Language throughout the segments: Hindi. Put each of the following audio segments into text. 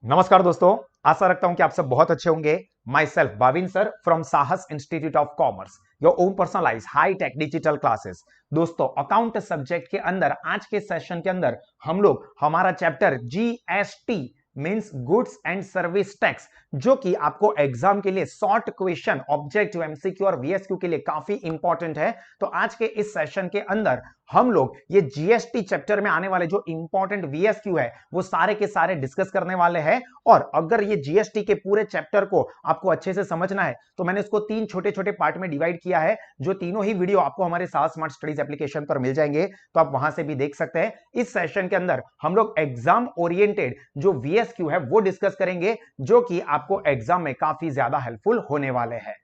नमस्कार दोस्तों, आशा रखता हूं कि आप सब बहुत अच्छे होंगे। Myself Bhavin sir from Sahas institute of commerce, your own personalize high tech digital classes. दोस्तों, अकाउंट सब्जेक्ट के अंदर आज के सेशन के अंदर हम लोग हमारा chapter GST means goods and service tax, जो कि आपको एग्जाम के लिए शॉर्ट क्वेश्चन, ऑब्जेक्टिव, एमसीक्यू और वीएसक्यू के लिए काफी इंपॉर्टेंट है। तो आज के इस सेशन के अंदर हम लोग ये जीएसटी चैप्टर में आने वाले जो इंपॉर्टेंट वीएसक्यू है वो सारे के सारे डिस्कस करने वाले हैं। और अगर ये जीएसटी के पूरे चैप्टर को आपको अच्छे से समझना है तो मैंने इसको 3 छोटे छोटे पार्ट में डिवाइड किया है, जो तीनों ही वीडियो आपको हमारे साथ स्मार्ट स्टडीज एप्लीकेशन पर मिल जाएंगे, तो आप वहां से भी देख सकते हैं। इस सेशन के अंदर हम लोग एग्जाम ओरिएंटेड जो वीएसक्यू है वो डिस्कस करेंगे, जो कि आपको एग्जाम में काफी ज्यादा हेल्पफुल होने वाले हैं।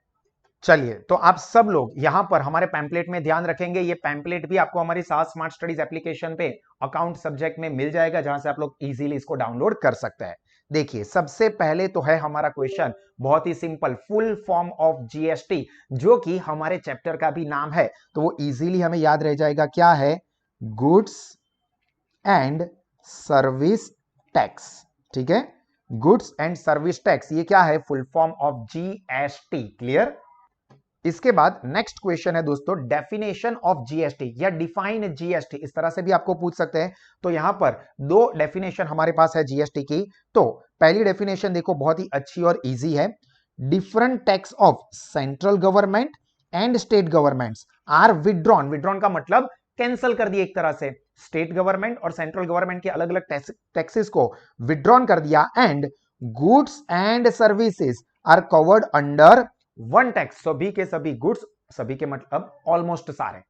चलिए, तो आप सब लोग यहां पर हमारे पैम्पलेट में ध्यान रखेंगे। ये पैम्पलेट भी आपको हमारी साथ स्मार्ट स्टडीज एप्लीकेशन पे अकाउंट सब्जेक्ट में मिल जाएगा, जहां से आप लोग इजीली इसको डाउनलोड कर सकते हैं। देखिए, सबसे पहले तो है हमारा क्वेश्चन बहुत ही simple, full form of GST, जो कि हमारे चैप्टर का भी नाम है, तो वो इजीली हमें याद रह जाएगा। क्या है? Goods and service tax. ठीक है, गुड्स एंड सर्विस टैक्स, ये क्या है? Full form of GST. Clear? इसके बाद नेक्स्ट क्वेश्चन है दोस्तों, डेफिनेशन ऑफ जीएसटी या डिफाइन जीएसटी, इस तरह से भी आपको पूछ सकते हैं। तो यहां पर दो डेफिनेशन हमारे पास है जीएसटी की। तो पहली डेफिनेशन देखो, बहुत ही अच्छी और इजी है। Different tax of central government and state governments are withdrawn. Withdrawn का मतलब कैंसिल कर दिया एक तरह से। स्टेट गवर्नमेंट और सेंट्रल गवर्नमेंट के अलग अलग टैक्सेस को विड्रॉन कर दिया। And goods and services are covered under one tax. सभी के सभी गुड्स, सभी के मतलब ऑलमोस्ट सारे,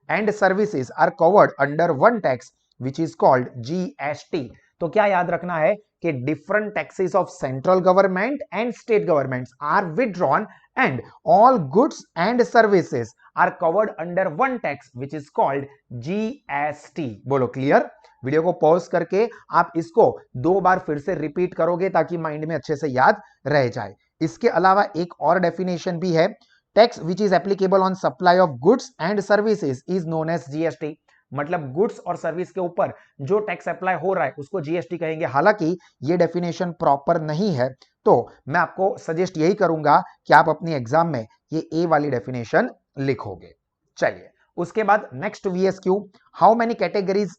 and services are covered under one tax which is called GST. तो क्या याद रखना है कि different taxes of central government and state governments are withdrawn and all goods and services are covered under one tax which is called GST. बोलो क्लियर? वीडियो को पॉज करके आप इसको 2 बार फिर से रिपीट करोगे ताकि माइंड में अच्छे से याद रह जाए। इसके अलावा एक और डेफिनेशन भी है, tax which is applicable on supply of goods and services is known as GST. मतलब गुड्स और सर्विस के ऊपर जो टैक्स अप्लाई हो रहा है उसको जीएसटी कहेंगे। हालांकि ये डेफिनेशन प्रॉपर नहीं है, तो मैं आपको सजेस्ट यही करूंगा कि आप अपनी एग्जाम में ये ए वाली डेफिनेशन लिखोगे। चलिए, उसके बाद next VSQ, how many categories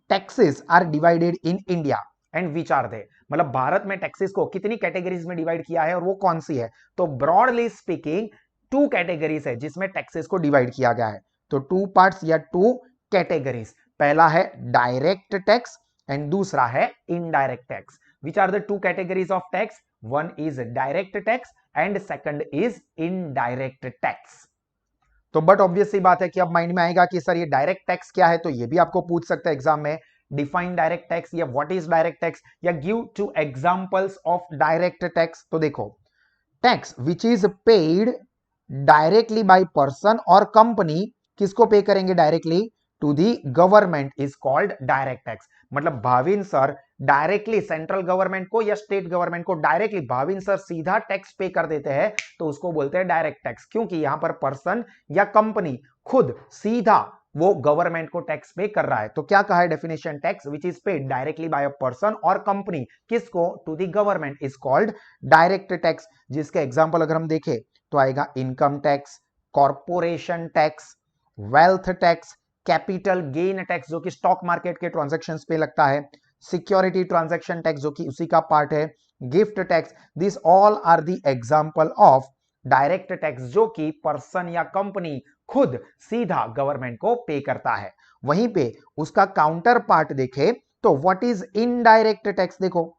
taxes are divided in India and which are they. मतलब भारत में टैक्सेस को कितनी कैटेगरीज में डिवाइड किया है और वो कौन सी है? तो ब्रॉडली स्पीकिंग 2 कैटेगरीज है जिसमें टैक्सेस को डिवाइड किया गया है। तो 2 पार्ट्स या 2 कैटेगरीज, पहला है डायरेक्ट टैक्स एंड दूसरा है indirect tax. Which are the 2 categories of tax? One is direct tax and second is indirect tax. तो बट ऑब्वियस सी बात है कि अब माइंड में आएगा कि सर ये डायरेक्ट टैक्स क्या है, तो ये भी आपको पूछ सकते हैं एग्जाम में। डिफाइन डायरेक्ट टैक्स या व्हाट इज डायरेक्ट टैक्स या give 2 examples of direct tax. तो देखो, tax which is paid directly by person और कंपनी, किसको पे करेंगे directly? To the government is called direct tax. मतलब Bhavin sir directly central government को या स्टेट गवर्नमेंट को डायरेक्टली भाविन सर सीधा टैक्स पे कर देते हैं, तो उसको बोलते हैं डायरेक्ट टैक्स, क्योंकि यहां पर पर्सन या कंपनी खुद सीधा वो गवर्नमेंट को टैक्स पे कर रहा है। तो क्या कहा है definition? Tax which is paid directly by a person और कंपनी, किसको? To the government, is called direct tax. जिसके एग्जांपल अगर हम देखें तो आएगा income tax, corporation tax, wealth tax, capital gain tax जो कि स्टॉक मार्केट के ट्रांजैक्शंस पे लगता है, सिक्योरिटी ट्रांजैक्शन टैक्स जो कि उसी का पार्ट है, gift tax. This all are the example of direct tax जो कि पर्सन या कंपनी खुद सीधा गवर्नमेंट को पे करता है। वहीं पे उसका काउंटर पार्ट देखे तो व्हाट इज इनडायरेक्ट टैक्स, देखो,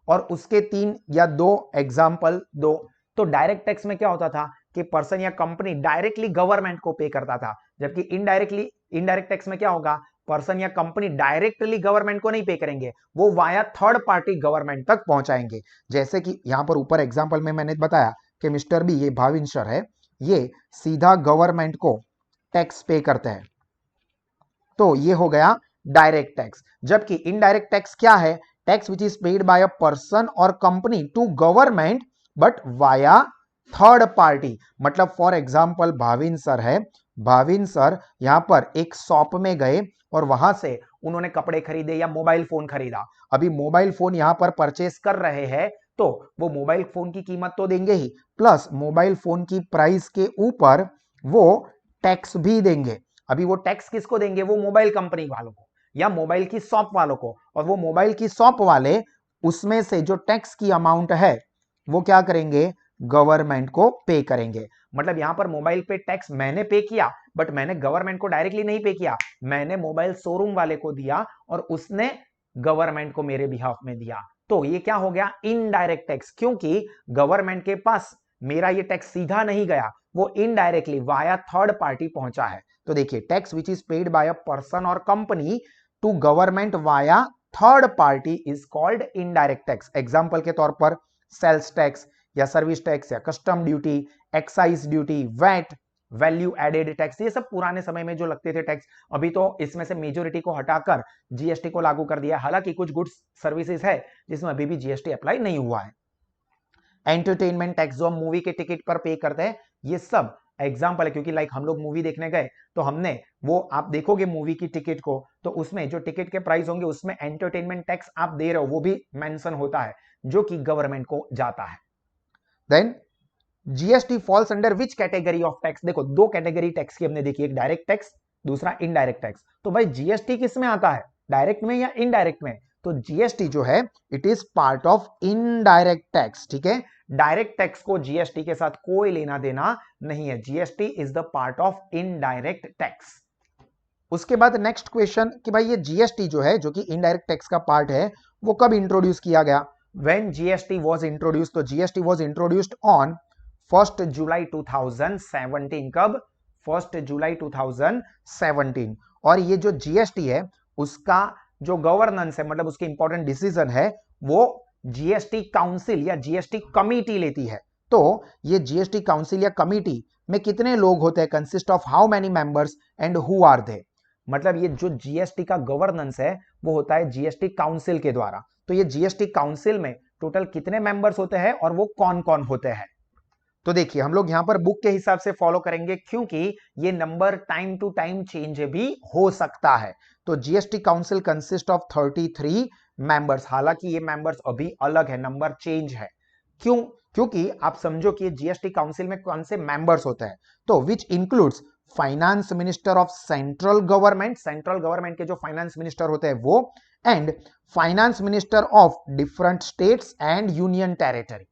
और उसके 3 या 2 एग्जांपल दो। तो डायरेक्ट टैक्स में क्या होता था कि पर्सन या कंपनी डायरेक्टली गवर्नमेंट को पे करता था, जबकि इनडायरेक्ट टैक्स में क्या होगा? पर्सन या कंपनी डायरेक्टली गवर्नमेंट को नहीं पे करेंगे, वो वाया थर्ड पार्टी गवर्नमेंट तक पहुंचाएंगे। जैसे कि यहां पर ऊपर एग्जांपल में मैंने बताया कि मिस्टर बी, ये भाविन सर है, ये सीधा गवर्नमेंट को टैक्स पे करते हैं, तो ये हो गया डायरेक्ट टैक्स। जबकि इनडायरेक्ट टैक्स क्या है? Tax which is paid by a person और company to government but via third party. मतलब फॉर एग्जांपल भाविन सर है, भाविन सर यहां पर एक शॉप में गए और वहां से उन्होंने कपड़े खरीदे या मोबाइल फोन खरीदा, अभी मोबाइल फोन यहां पर परचेस कर रहे हैं तो वो मोबाइल फोन की कीमत तो देंगे ही, प्लस मोबाइल फोन की प्राइस के ऊपर वो टैक्स भी देंगे। अभी वो टैक्स किसको देंगे? वो मोबाइल कंपनी वालों को या मोबाइल की शॉप वालों को, और वो मोबाइल की शॉप वाले उसमें से जो टैक्स की अमाउंट है वो क्या करेंगे? गवर्नमेंट को पे करेंगे। मतलब यहां पर मोबाइल पे टैक्स मैंने पे किया, बट मैंने गवर्नमेंट को डायरेक्टली नहीं पे किया, मैंने मोबाइल शोरूम वाले को दिया और उसने गवर्नमेंट को मेरे बिहाफ में दिया। तो ये क्या हो गया? इनडायरेक्ट टैक्स, क्योंकि गवर्नमेंट के पास मेरा ये टैक्स सीधा नहीं गया, वो इनडायरेक्टली वाया थर्ड पार्टी पहुंचा है। तो देखिए, tax which is paid by a person और company to government via third party is called indirect tax. Example के तौर पर सेल्स टैक्स या सर्विस टैक्स या custom duty, excise duty, VAT, value added tax, ये सब पुराने समय में जो लगते थे टैक्स, अभी तो इसमें से मेजोरिटी को हटाकर जीएसटी को लागू कर दिया। हालांकि कुछ गुड्स सर्विसेज है जिसमें अभी भी जीएसटी अप्लाई नहीं हुआ है। एंटरटेनमेंट टैक्स जो हम मूवी के टिकट पर पे करते हैं, ये सब एग्जाम्पल है, क्योंकि लाइक हम लोग मूवी देखने गए तो हमने वो, आप देखोगे मूवी की टिकट को तो उसमें जो टिकट के प्राइस होंगे उसमें एंटरटेनमेंट टैक्स आप दे रहे हो वो भी मेंशन होता है, जो कि गवर्नमेंट को जाता है। Then GST falls under which category of tax? देखो, दो कैटेगरी टैक्स की हमने देखी, एक डायरेक्ट टैक्स, दूसरा इनडायरेक्ट टैक्स। तो भाई जीएसटी किस में आता है, डायरेक्ट में या इनडायरेक्ट में? तो जीएसटी जो है it is part of indirect tax, ठीक है। डायरेक्ट टैक्स को जीएसटी के साथ कोई लेना देना नहीं है, GST is the part of indirect tax. उसके बाद नेक्स्ट क्वेश्चन कि भाई ये जीएसटी जो है, जो कि इनडायरेक्ट टैक्स का पार्ट है, वो कब इंट्रोड्यूस किया गया? व्हेन जीएसटी वाज इंट्रोड्यूस्ड, तो जीएसटी वाज इंट्रोड्यूस्ड ऑन 1 जुलाई 2017। कब? 1 जुलाई 2017। और ये जो जीएसटी है उसका जो गवर्नेंस है, मतलब उसके इंपॉर्टेंट डिसीजन है, वो जीएसटी काउंसिल या जीएसटी कमिटी लेती है। तो ये जीएसटी काउंसिल या कमिटी में कितने लोग होते हैं? Consist of how many members and who are they? मतलब ये जो जीएसटी का गवर्नेंस है वो होता है जीएसटी काउंसिल के द्वारा। तो ये जीएसटी काउंसिल में टोटल कितने मेंबर्स होते हैं और वो कौन कौन होते हैं? तो देखिए, हम लोग यहां पर बुक के हिसाब से फॉलो करेंगे, क्योंकि ये number time to time change भी हो सकता है। तो GST council consist of 33 members. हालांकि ये मेंबर्स अभी अलग है, नंबर चेंज है। क्यों? क्योंकि आप समझो कि जीएसटी काउंसिल में कौन से मेंबर्स होते हैं। तो which includes finance minister of central government, central government के जो फाइनेंस मिनिस्टर होते हैं वो, and finance minister of different states and union territory.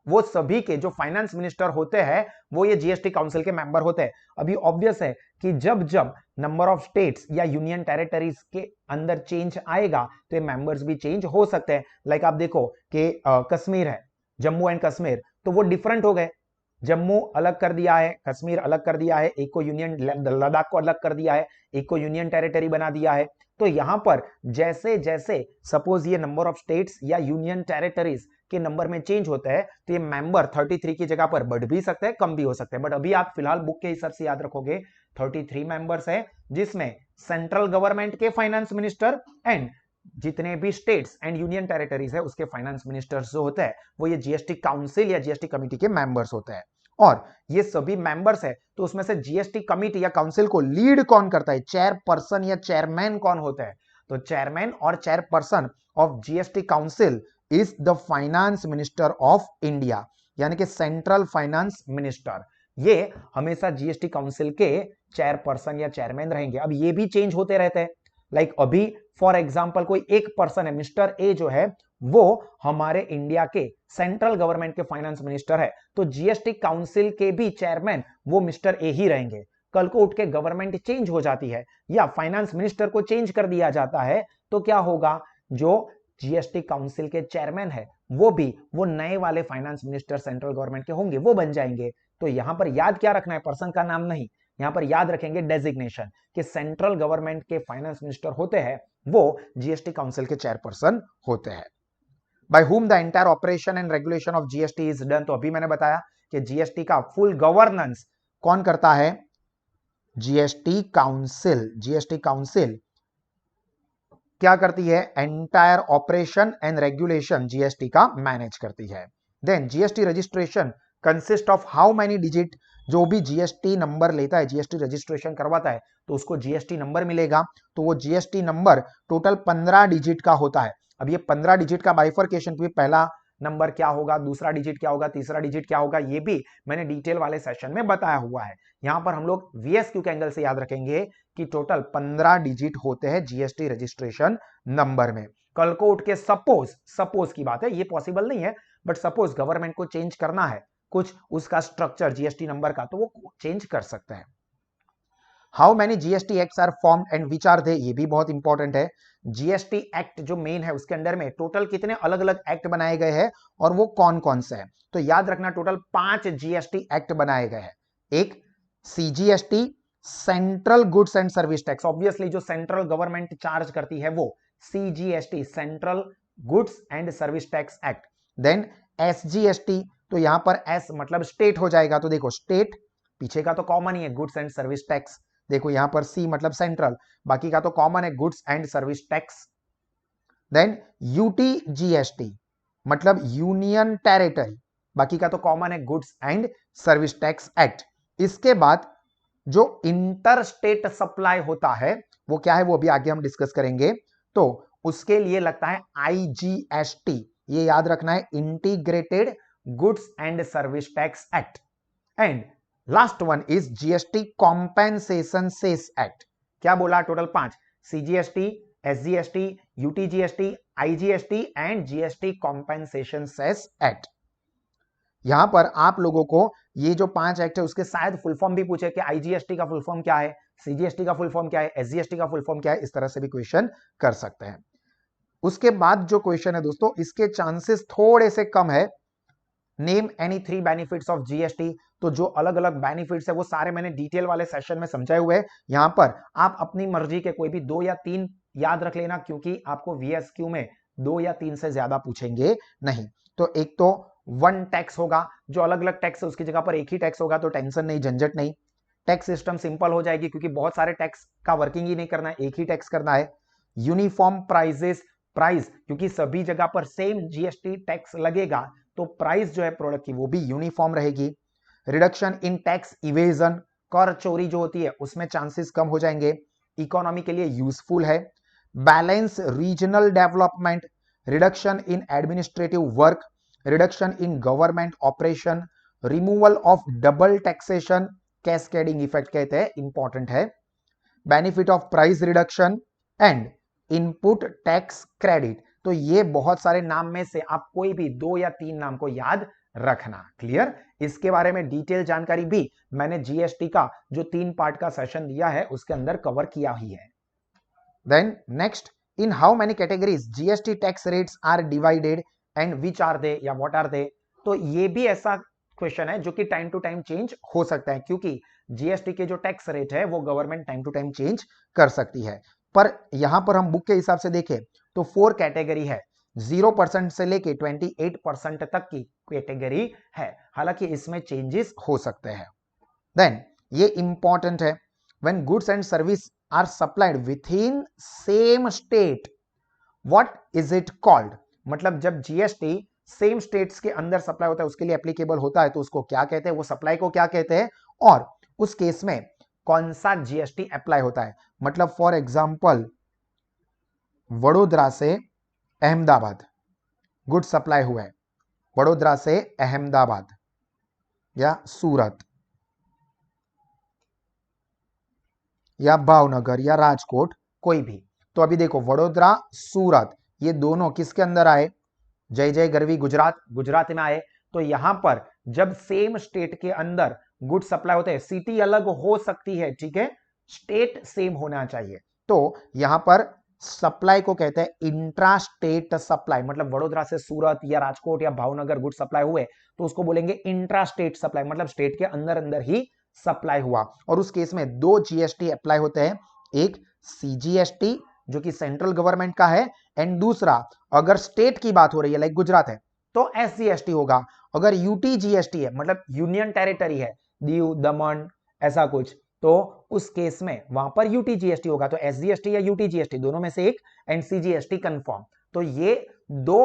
वो सभी के जो फाइनेंस मिनिस्टर होते हैं वो ये जीएसटी काउंसिल के मेंबर होते हैं। अभी ऑब्वियस है कि जब जब नंबर ऑफ स्टेट्स या यूनियन टेरिटरीज के अंदर चेंज आएगा तो ये मेंबर्स भी चेंज हो सकते हैं। लाइक आप देखो कि कश्मीर है, जम्मू एंड कश्मीर, तो वो डिफरेंट हो गए। जम्मू अलग कर दिया है, कश्मीर अलग कर दिया है, एक को यूनियन, लद्दाख को अलग कर दिया है, एक को यूनियन टेरिटरी बना दिया है। तो यहां पर जैसे जैसे सपोज ये नंबर ऑफ स्टेट्स या यूनियन टेरिटरीज के नंबर में चेंज होता है तो ये मेंबर 33 की जगह पर बढ़ भी सकते हैं, कम भी हो सकते हैं। बट अभी आप फिलहाल बुक के हिसाब से याद रखोगे 33 मेंबर्स है, जिसमें सेंट्रल गवर्नमेंट के फाइनेंस मिनिस्टर एंड जितने भी स्टेट्स एंड यूनियन टेरिटरीज है उसके फाइनेंस मिनिस्टर्स जो होते हैं वो ये जीएसटी काउंसिल या जीएसटी कमिटी के मेंबर्स होते हैं। और ये सभी मेंबर्स है तो उसमें से जीएसटी कमिटी या काउंसिल को लीड कौन करता है? चेयरपर्सन या चेयरमैन कौन होता है? तो चेयरमैन और chairperson of GST council is the finance minister of India, यानी कि सेंट्रल फाइनेंस मिनिस्टर। ये हमेशा जीएसटी काउंसिल के चेयरपर्सन या चेयरमैन रहेंगे। अब ये भी चेंज होते रहते हैं। लाइक अभी फॉर एग्जांपल कोई एक पर्सन है, मिस्टर ए जो है वो हमारे इंडिया के सेंट्रल गवर्नमेंट के फाइनेंस मिनिस्टर है, तो जीएसटी काउंसिल के भी चेयरमैन वो मिस्टर ए ही रहेंगे। कल को उठ के गवर्नमेंट चेंज हो जाती है या फाइनेंस मिनिस्टर को चेंज कर दिया जाता है तो क्या होगा? जो जीएसटी काउंसिल के चेयरमैन है वो भी वो नए वाले फाइनेंस मिनिस्टर सेंट्रल गवर्नमेंट के होंगे, वो बन जाएंगे। तो यहां पर याद क्या रखना है? पर्सन का नाम नहीं, यहां पर याद रखेंगे डेजिग्नेशन कि सेंट्रल गवर्नमेंट के फाइनेंस मिनिस्टर होते हैं वो जीएसटी काउंसिल के चेयरपर्सन होते हैं। By whom the entire operation and regulation of GST is done. तो अभी मैंने बताया कि जीएसटी का फुल गवर्नेंस कौन करता है? GST council. जीएसटी काउंसिल क्या करती है? Entire operation and regulation GST का मैनेज करती है। Then GST registration consist of how many digit, जो भी जीएसटी नंबर लेता है, जीएसटी रजिस्ट्रेशन करवाता है तो उसको जीएसटी नंबर मिलेगा, तो वो जीएसटी नंबर टोटल 15 डिजिट का होता है। अब ये 15 डिजिट का बाइफर्केशन भी, पहला नंबर क्या होगा, दूसरा डिजिट क्या होगा, तीसरा डिजिट क्या होगा, ये भी मैंने डिटेल वाले सेशन में बताया हुआ है। यहां पर हम लोग वीएसक्यू के एंगल से याद रखेंगे कि टोटल 15 डिजिट होते हैं जीएसटी रजिस्ट्रेशन नंबर में। कल को उठ के सपोज की बात है, ये पॉसिबल नहीं है, बट सपोज गवर्नमेंट को चेंज करना है कुछ उसका स्ट्रक्चर जीएसटी नंबर का, तो वो चेंज कर सकते हैं। How many GST acts are formed and which are they, ये भी बहुत इंपॉर्टेंट है। जीएसटी एक्ट जो मेन है उसके अंडर में टोटल कितने अलग अलग एक्ट बनाए गए हैं और वो कौन कौन से हैं, तो याद रखना टोटल 5 जीएसटी एक्ट बनाए गए हैं। एक CGST, central goods and service tax, obviously जो सेंट्रल गवर्नमेंट चार्ज करती है वो CGST, central goods and service tax act. Then SGST, तो यहां पर एस मतलब स्टेट हो जाएगा, तो देखो स्टेट पीछे का तो कॉमन ही है, गुड्स एंड सर्विस टैक्स, देखो यहां पर सी मतलब सेंट्रल, बाकी का तो कॉमन है goods and service tax. Then UTGST मतलब यूनियन टेरिटरी, बाकी का तो कॉमन है goods and service tax act. इसके बाद जो इंटर स्टेट सप्लाई होता है वो क्या है, वो भी आगे हम डिस्कस करेंगे, तो उसके लिए लगता है आईजीएसटी, ये याद रखना है, integrated goods and service tax act. And last one is GST compensation cess act. क्या बोला, total 5, CGST, SGST, UTGST, IGST and GST compensation cess act. यहां पर आप लोगों को ये जो 5 एक्ट है उसके शायद फुल फॉर्म भी पूछे कि आईजीएसटी का फुल फॉर्म क्या है, सीजीएसटी का फुल फॉर्म क्या है, एसजीएसटी का फुल फॉर्म क्या है, इस तरह से भी क्वेश्चन कर सकते हैं। उसके बाद जो क्वेश्चन है दोस्तों, इसके चांसेस थोड़े से कम है, name any 3 benefits of GST, तो जो अलग अलग बेनिफिट्स है वो सारे मैंने डिटेल वाले सेशन में समझाए हुए हैं। यहां पर आप अपनी मर्जी के कोई भी 2 या 3 याद रख लेना, क्योंकि आपको वीएसक्यू में 2 या 3 से ज्यादा पूछेंगे नहीं। तो एक तो 1 टैक्स होगा, जो अलग अलग टैक्स है उसकी जगह पर एक ही टैक्स होगा, तो टेंशन नहीं, झंझट नहीं, टैक्स सिस्टम सिंपल हो जाएगी क्योंकि बहुत सारे टैक्स का वर्किंग ही नहीं करना है, एक ही टैक्स करना है। यूनिफॉर्म प्राइजेस, प्राइस क्योंकि सभी जगह पर सेम जीएसटी टैक्स लगेगा तो प्राइस जो है प्रोडक्ट की वो भी यूनिफॉर्म रहेगी। रिडक्शन इन टैक्स इवेजन, कर चोरी जो होती है उसमें चांसेस कम हो जाएंगे, इकोनॉमी के लिए यूजफुल है। Balance regional development, reduction in administrative work, reduction in government operation, removal of double taxation, cascading effect कहते हैं, इंपॉर्टेंट है। Benefit of price reduction and input tax credit, तो ये बहुत सारे नाम में से आप कोई भी 2 या 3 नाम को याद रखना। क्लियर, इसके बारे में डिटेल जानकारी भी मैंने जीएसटी का जो 3 पार्ट का सेशन दिया है उसके अंदर कवर किया ही है। Then next, in how many categories GST tax rates are divided and which are they या व्हाट आर दे, तो ये भी ऐसा क्वेश्चन है जो कि टाइम टू टाइम चेंज हो सकता है, क्योंकि जीएसटी के जो टैक्स रेट है वो government time to time change कर सकती है। पर यहां पर हम बुक के हिसाब से देखें तो 4 कैटेगरी है, 0% से लेके 28% तक की कैटेगरी है, हालांकि इसमें चेंजेस हो सकते हैं। देन ये इंपॉर्टेंट है, when goods and service are supplied within same state, what is it called, मतलब जब जीएसटी सेम स्टेट्स के अंदर सप्लाई होता है उसके लिए एप्लीकेबल होता है तो उसको क्या कहते हैं, वो सप्लाई को क्या कहते हैं, और उस केस में कौन सा जीएसटी अप्लाई होता है। मतलब फॉर एग्जांपल वडोदरा से अहमदाबाद गुड सप्लाई हुआ है, वडोदरा से अहमदाबाद या सूरत या भावनगर या राजकोट, कोई भी, तो अभी देखो वडोदरा सूरत ये दोनों किसके अंदर आए, जय जय गरवी गुजरात, गुजरात में आए। तो यहां पर जब सेम स्टेट के अंदर गुड सप्लाई होते हैं, सिटी अलग हो सकती है, ठीक है, स्टेट सेम होना चाहिए, तो यहां पर सप्लाई को कहते हैं इंट्रा स्टेट सप्लाई, मतलब वडोदरा से सूरत या राजकोट या भावनगर गुड सप्लाई हुए तो उसको बोलेंगे इंट्रा स्टेट सप्लाई, मतलब स्टेट के अंदर अंदर ही सप्लाई हुआ। और उस केस में 2 जीएसटी अप्लाई होते हैं, एक सीजीएसटी जो कि सेंट्रल गवर्नमेंट का है, एंड दूसरा अगर स्टेट की बात हो रही है लाइक गुजरात है तो एसजीएसटी होगा, अगर यूटीजीएसटी है मतलब यूनियन टेरिटरी है, दीव दमन ऐसा कुछ, तो उस केस में वहां पर यूटीजीएसटी होगा, तो एसजीएसटी या यूटीजीएसटी दोनों में से एक, एंड सीजीएसटी कंफर्म। तो ये 2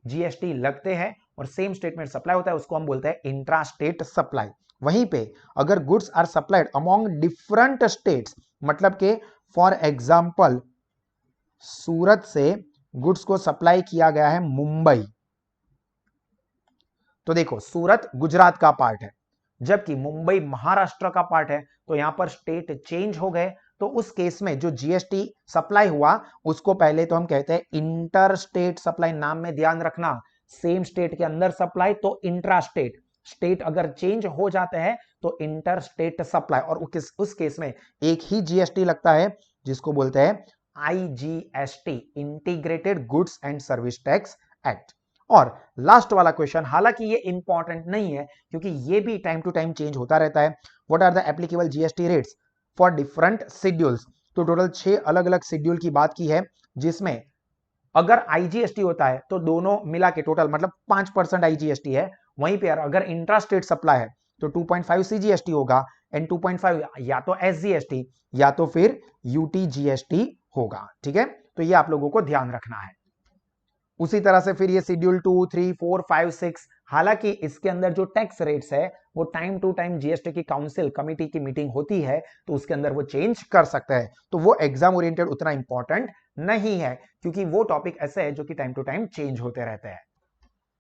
जीएसटी लगते हैं और सेम स्टेट में सप्लाई होता है उसको हम बोलते हैं इंट्रा स्टेट सप्लाई। वहीं पे अगर goods are supplied among different states, मतलब के फॉर एग्जांपल सूरत से गुड्स को सप्लाई किया गया है मुंबई, तो देखो सूरत गुजरात का पार्ट है जबकि मुंबई महाराष्ट्र का पार्ट है, तो यहां पर स्टेट चेंज हो गए, तो उस केस में जो जीएसटी सप्लाई हुआ उसको पहले तो हम कहते हैं इंटर स्टेट सप्लाई। नाम में ध्यान रखना, सेम स्टेट के अंदर सप्लाई तो इंट्रा स्टेट, स्टेट अगर चेंज हो जाते हैं तो इंटर स्टेट सप्लाई, और उस केस में एक ही जीएसटी लगता है जिसको बोलते हैं IGST, integrated goods and service tax act. और लास्ट वाला क्वेश्चन, हालांकि ये इंपॉर्टेंट नहीं है क्योंकि ये भी टाइम टू टाइम चेंज होता रहता है, what are the applicable GST rates for different schedules. तो टोटल 6 अलग अलग शेड्यूल की बात की है, जिसमें अगर आईजीएसटी होता है तो दोनों मिला के टोटल मतलब 5% आईजीएसटी है। वहीं पे अगर इंट्रा स्टेट सप्लाई है तो 2.5 सीजीएसटी होगा, एंड 2.5 या तो एसजीएसटी या तो फिर यूटीजीएसटी होगा। ठीक है, तो ये आप लोगों को ध्यान रखना है। उसी तरह से फिर ये शेड्यूल 2, 3, 4, 5, 6, हालांकि इसके अंदर जो टैक्स रेट्स है वो टाइम टू टाइम जीएसटी की काउंसिल कमिटी की मीटिंग होती है तो उसके अंदर वो चेंज कर सकता है, तो वो एग्जाम ओरिएंटेड उतना इंपॉर्टेंट नहीं है क्योंकि वो टॉपिक ऐसे है जो कि टाइम टू टाइम चेंज होते रहते हैं।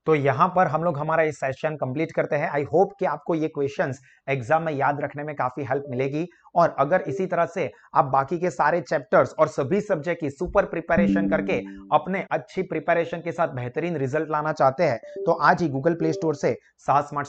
तो यहां पर हम लोग हमारा इस सेशन कंप्लीट करते हैं। आई होप कि आपको ये क्वेश्चंस एग्जाम में याद रखने में काफी हेल्प मिलेगी, और अगर इसी तरह से आप बाकी के सारे चैप्टर्स और सभी सब्जेक्ट की सुपर प्रिपरेशन करके अपने अच्छी प्रिपरेशन के साथ बेहतरीन रिजल्ट लाना चाहते हैं तो आज ही गूगल प्ले स्टोर से साहस स्मार्ट